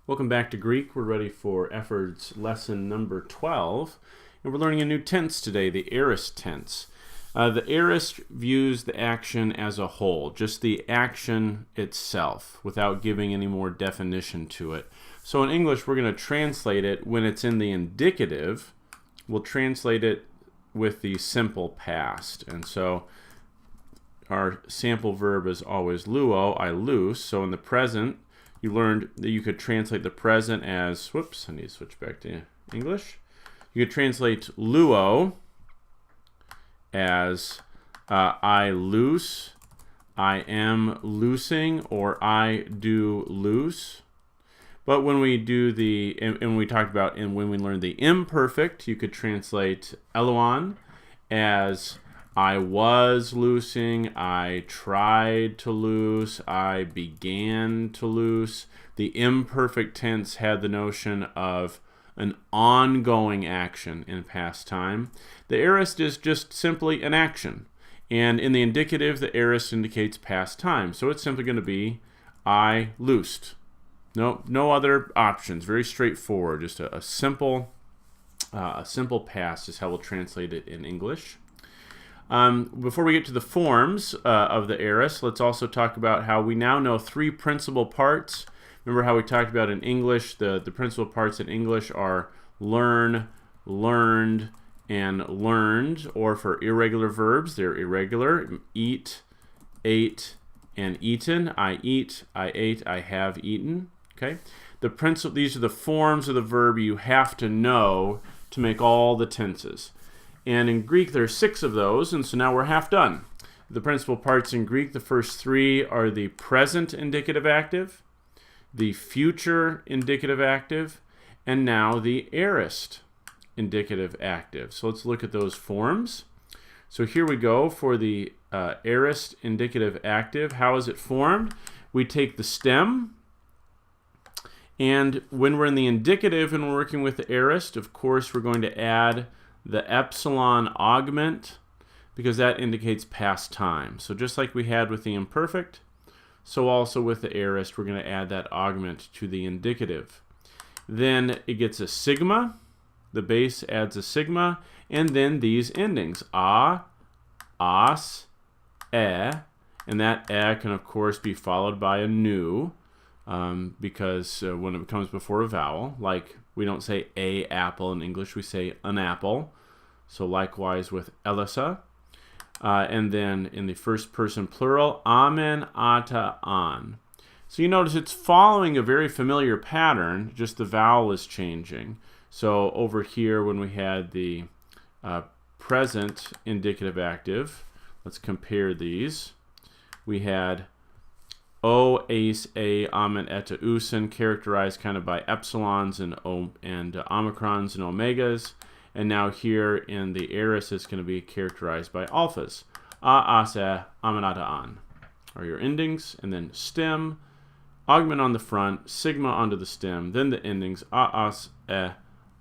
Welcome back to Greek. We're ready for Efford's lesson number 12. And we're learning a new tense today, the aorist tense. The aorist views the action as a whole, just the action itself, without giving any more definition to it. So in English, we're going to translate it when it's in the indicative. We'll translate it with the simple past. And so our sample verb is always luo, I loose. So in the present, you learned that you could translate the present as, whoops, I need to switch back to English. You could translate luo as I loose, I am loosing, or I do loose. But when we do the, and we talked about, and when we learned the imperfect, you could translate eluon as I was loosing, I tried to loose, I began to loose. The imperfect tense had the notion of an ongoing action in past time. The aorist is just simply an action. And in the indicative, the aorist indicates past time. So it's simply going to be I loosed. No other options. Very straightforward. Just a simple past is how we'll translate it in English. Before we get to the forms of the aorist, let's also talk about how we now know three principal parts. Remember how we talked about in English, the principal parts in English are learn, learned, and learned, or for irregular verbs, they're irregular. Eat, ate, and eaten. I eat, I ate, I have eaten. Okay? These are the forms of the verb you have to know to make all the tenses. And in Greek, there are 6 of those, and so now we're half done. The principal parts in Greek, the first 3 are the present indicative active, the future indicative active, and now the aorist indicative active. So let's look at those forms. So here we go for the aorist indicative active. How is it formed? We take the stem, and when we're in the indicative and we're working with the aorist, of course, we're going to add the epsilon augment, because that indicates past time. So just like we had with the imperfect, so also with the aorist, we're going to add that augment to the indicative. Then it gets a sigma. The base adds a sigma, and then these endings, a, as, e, and that e can of course be followed by a nu, because when it comes before a vowel, like we don't say a apple in English, we say an apple. So likewise with Elisa. And then in the first person plural, amen, ata, an. So you notice it's following a very familiar pattern, just the vowel is changing. So over here when we had the present indicative active, let's compare these. We had O, ace, a, amen, eta, usen, characterized kind of by epsilons and omicrons and omegas. And now here in the aorist, it's going to be characterized by alphas. A, as, e, amen, ata, an are your endings. And then stem, augment on the front, sigma onto the stem, then the endings, a, as, e,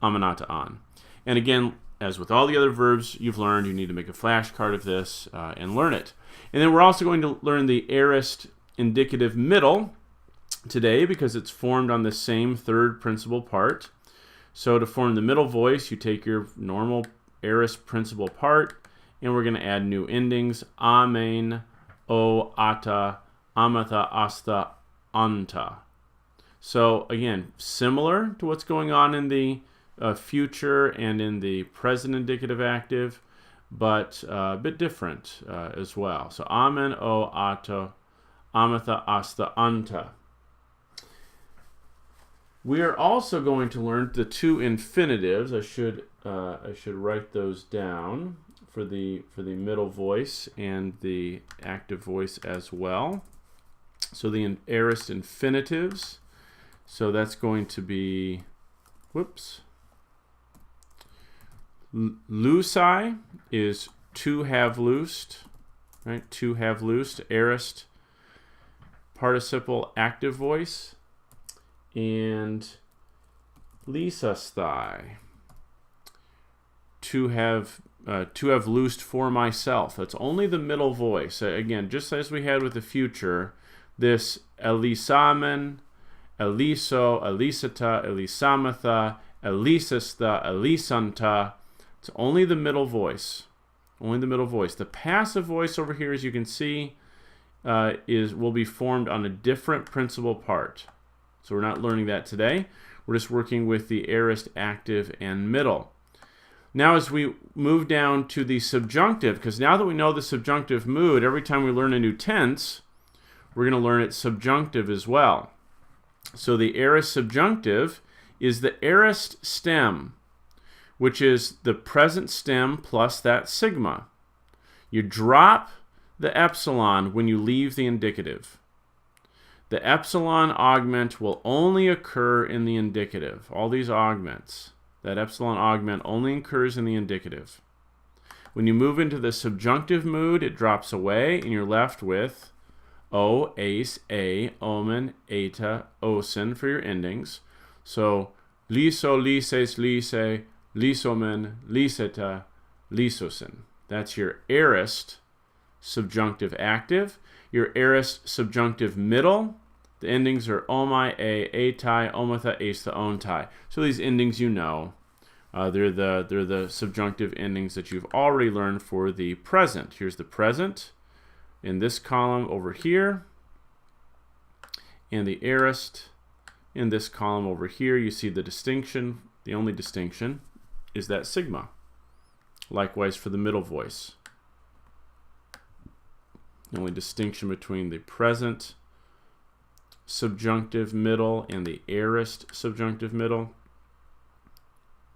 amen, ata, an. And again, as with all the other verbs you've learned, you need to make a flashcard of this and learn it. And then we're also going to learn the aorist indicative middle today because it's formed on the same third principal part. So to form the middle voice, you take your normal aorist principal part, and we're going to add new endings, amen, o, ata, amatha, asta, anta. So again, similar to what's going on in the future and in the present indicative active, but a bit different as well. So amen, o, ata, amatha, asta, anta. We are also going to learn the 2 infinitives. I should write those down for the middle voice and the active voice as well. So the aorist infinitives. So that's going to be, whoops. Loosai is to have loosed, right? To have loosed, aorist participle active voice. And lisasthai, to have loosed for myself. That's only the middle voice. Again, just as we had with the future, this elisamen eliso, elisata, elisamatha, elisista, elisanta. It's only the middle voice. Only the middle voice. The passive voice over here, as you can see, will be formed on a different principal part. So we're not learning that today. We're just working with the aorist, active, and middle. Now as we move down to the subjunctive, because now that we know the subjunctive mood, every time we learn a new tense, we're going to learn its subjunctive as well. So the aorist subjunctive is the aorist stem, which is the present stem plus that sigma. You drop the epsilon when you leave the indicative. The epsilon augment will only occur in the indicative. All these augments, that epsilon augment only occurs in the indicative. When you move into the subjunctive mood, it drops away, and you're left with o, ace, a, omen, eta, osen for your endings. So liso, lises, lise, lisomen, liseta, lisosen. That's your aorist subjunctive active. Your aorist subjunctive middle, the endings are omai, a, atai, omatha, aestha, ontai. So these endings you know. They're the subjunctive endings that you've already learned for the present. Here's the present in this column over here, and the aorist in this column over here. You see the distinction. The only distinction is that sigma. Likewise for the middle voice. The only distinction between the present subjunctive middle and the aorist subjunctive middle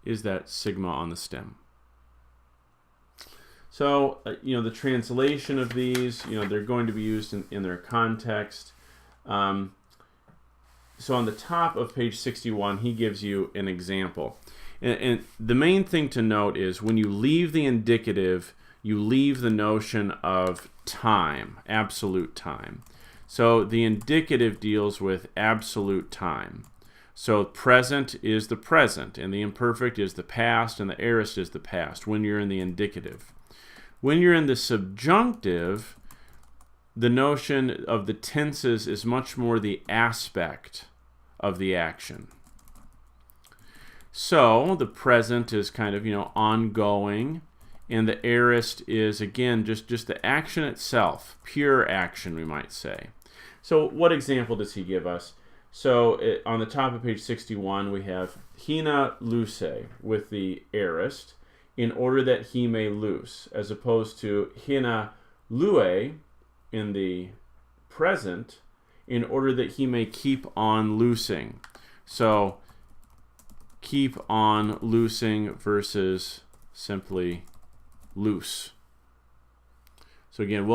is that sigma on the stem. So, the translation of these, they're going to be used in their context. So on the top of page 61, he gives you an example. And the main thing to note is when you leave the indicative, you leave the notion of time, absolute time. So the indicative deals with absolute time. So present is the present, and the imperfect is the past, and the aorist is the past when you're in the indicative. When you're in the subjunctive, the notion of the tenses is much more the aspect of the action. So the present is kind of, ongoing, and the aorist is, again, just the action itself, pure action, we might say. So what example does he give us? So on the top of page 61, we have hina luce with the aorist, in order that he may loose, as opposed to hina lue in the present, in order that he may keep on loosing. So keep on loosing versus simply loose. So again,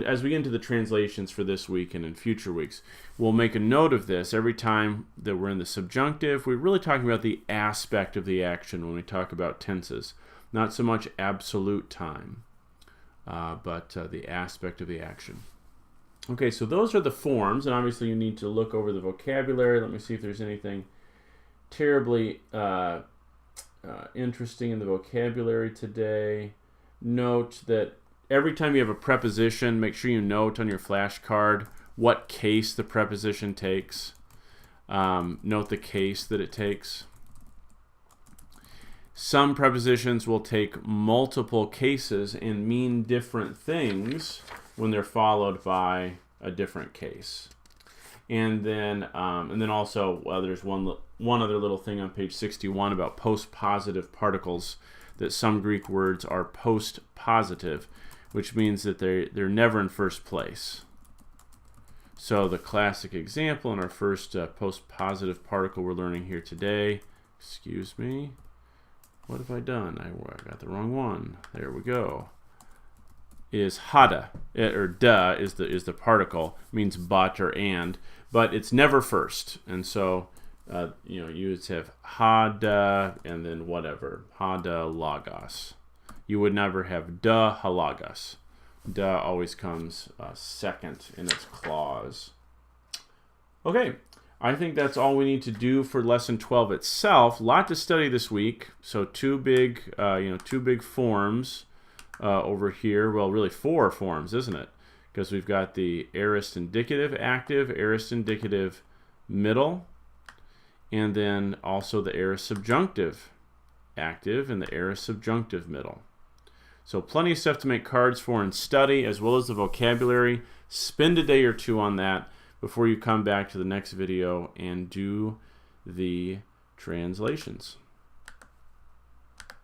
as we get into the translations for this week and in future weeks, we'll make a note of this. Every time that we're in the subjunctive, we're really talking about the aspect of the action when we talk about tenses. Not so much absolute time, but the aspect of the action. Okay, so those are the forms, and obviously you need to look over the vocabulary. Let me see if there's anything terribly interesting in the vocabulary today. Note that every time you have a preposition, make sure you note on your flashcard what case the preposition takes. Note the case that it takes. Some prepositions will take multiple cases and mean different things when they're followed by a different case. And then also, there's one other little thing on page 61 about postpositive particles, that some Greek words are postpositive, which means that they're never in first place. So the classic example in our first postpositive particle we're learning here today, excuse me, what have I done? I got the wrong one. There we go. Is hada, or da is the particle, means but or and, but it's never first. And so you would have hada and then whatever, hada lagos. You would never have da halagos. Da always comes second in its clause. Okay, I think that's all we need to do for lesson 12 itself. A lot to study this week. So two big forms over here. Well, really 4 forms, isn't it? Because we've got the aorist indicative active, aorist indicative middle, and then also the aorist subjunctive active and the aorist subjunctive middle. So plenty of stuff to make cards for and study, as well as the vocabulary. Spend a day or two on that before you come back to the next video and do the translations.